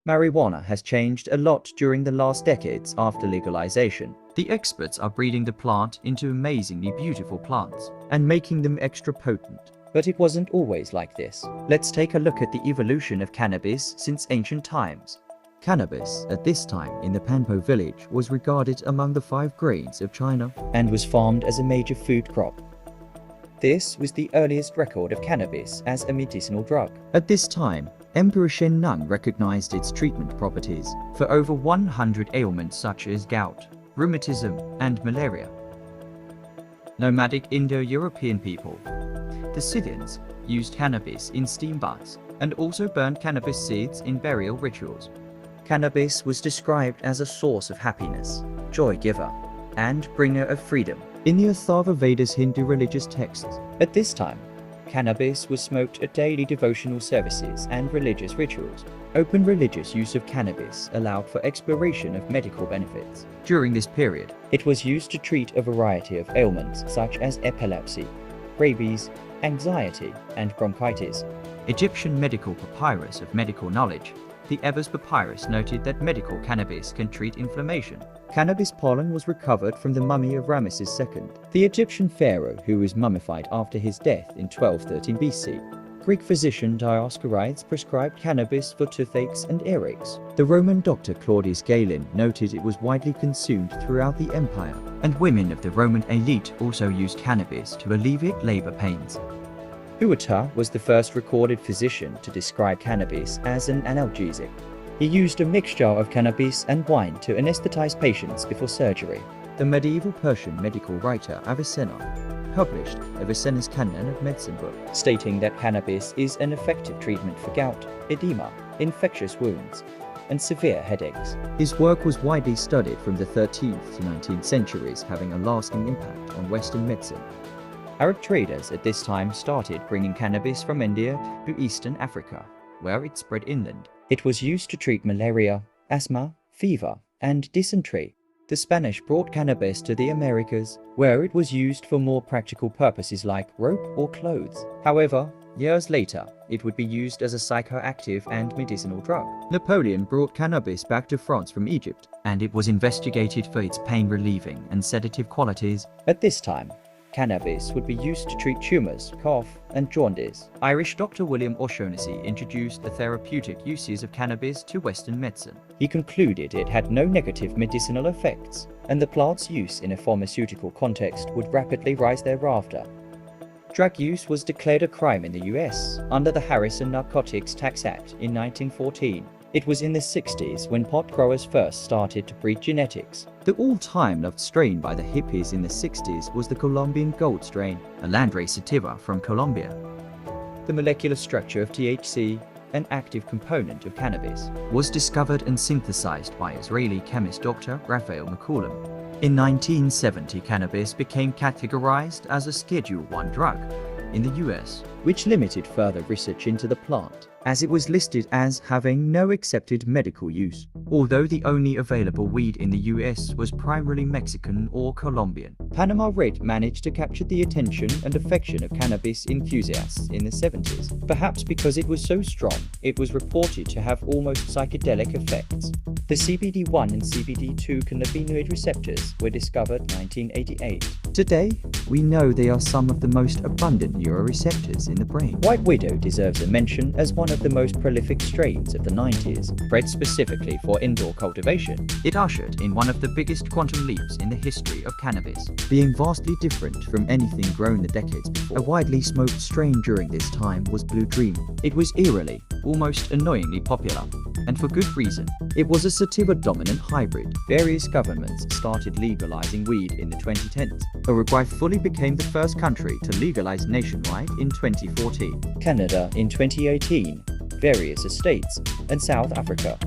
Marijuana has changed a lot during the last decades after legalization. The experts are breeding the plant into amazingly beautiful plants and making them extra potent. But it wasn't always like this. Let's take a look at the evolution of cannabis since ancient times. Cannabis, at this time in the Panpo village, was regarded among the 5 grains of China and was farmed as a major food crop. This was the earliest record of cannabis as a medicinal drug. At this time, Emperor Shen-Nung recognized its treatment properties for over 100 ailments such as gout, rheumatism, and malaria. Nomadic Indo-European people, the Scythians, used cannabis in steam baths and also burned cannabis seeds in burial rituals. Cannabis was described as a source of happiness, joy giver, and bringer of freedom in the Atharva Vedas Hindu religious texts. At this time, cannabis was smoked at daily devotional services and religious rituals. Open religious use of cannabis allowed for exploration of medical benefits. During this period, it was used to treat a variety of ailments such as epilepsy, rabies, anxiety, and bronchitis. Egyptian medical papyrus of medical knowledge, the Ebers Papyrus, noted that medical cannabis can treat inflammation. Cannabis pollen was recovered from the mummy of Ramesses II, the Egyptian pharaoh who was mummified after his death in 1213 BC. Greek physician Dioscorides prescribed cannabis for toothaches and earaches. The Roman doctor Claudius Galen noted it was widely consumed throughout the empire, and women of the Roman elite also used cannabis to alleviate labor pains. Hua T'o was the first recorded physician to describe cannabis as an analgesic. He used a mixture of cannabis and wine to anesthetize patients before surgery. The medieval Persian medical writer Avicenna published Avicenna's Canon of Medicine book, stating that cannabis is an effective treatment for gout, edema, infectious wounds, and severe headaches. His work was widely studied from the 13th to 19th centuries, having a lasting impact on Western medicine. Arab traders at this time started bringing cannabis from India to Eastern Africa, where it spread inland. It was used to treat malaria, asthma, fever, and dysentery. The Spanish brought cannabis to the Americas, where it was used for more practical purposes like rope or clothes. However, years later, it would be used as a psychoactive and medicinal drug. Napoleon brought cannabis back to France from Egypt, and it was investigated for its pain-relieving and sedative qualities. At this time, cannabis would be used to treat tumors, cough, and jaundice. Irish Dr. William O'Shaughnessy introduced the therapeutic uses of cannabis to Western medicine. He concluded it had no negative medicinal effects, and the plant's use in a pharmaceutical context would rapidly rise thereafter. Drug use was declared a crime in the US under the Harrison Narcotics Tax Act in 1914. It was in the 60s when pot growers first started to breed genetics. The all-time loved strain by the hippies in the 60s was the Colombian gold strain, a landrace sativa from Colombia. The molecular structure of THC, an active component of cannabis, was discovered and synthesized by Israeli chemist Dr. Raphael McCollum. In 1970, cannabis became categorized as a Schedule I drug in the US, which limited further research into the plant, as it was listed as having no accepted medical use, although the only available weed in the US was primarily Mexican or Colombian. Panama Red managed to capture the attention and affection of cannabis enthusiasts in the 70s. Perhaps because it was so strong, it was reported to have almost psychedelic effects. The CBD1 and CBD2 cannabinoid receptors were discovered in 1988. Today, we know they are some of the most abundant neuroreceptors in the brain. White Widow deserves a mention as one of the most prolific strains of the 90s, bred specifically for indoor cultivation. It ushered in one of the biggest quantum leaps in the history of cannabis, being vastly different from anything grown the decades before. A widely smoked strain during this time was Blue Dream. It was eerily, almost annoyingly popular, and for good reason. It was a sativa-dominant hybrid. Various governments started legalizing weed in the 2010s. Uruguay fully became the first country to legalize nationwide in 2014. Canada in 2018. Various estates, and South Africa.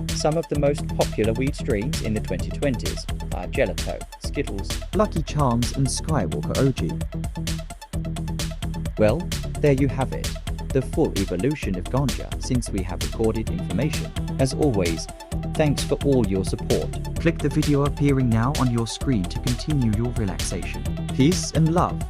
Some of the most popular weed strains in the 2020s are Gelato, Skittles, Lucky Charms, and Skywalker OG. Well, there you have it, the full evolution of ganja since we have recorded information. As always, thanks for all your support. Click the video appearing now on your screen to continue your relaxation. Peace and love.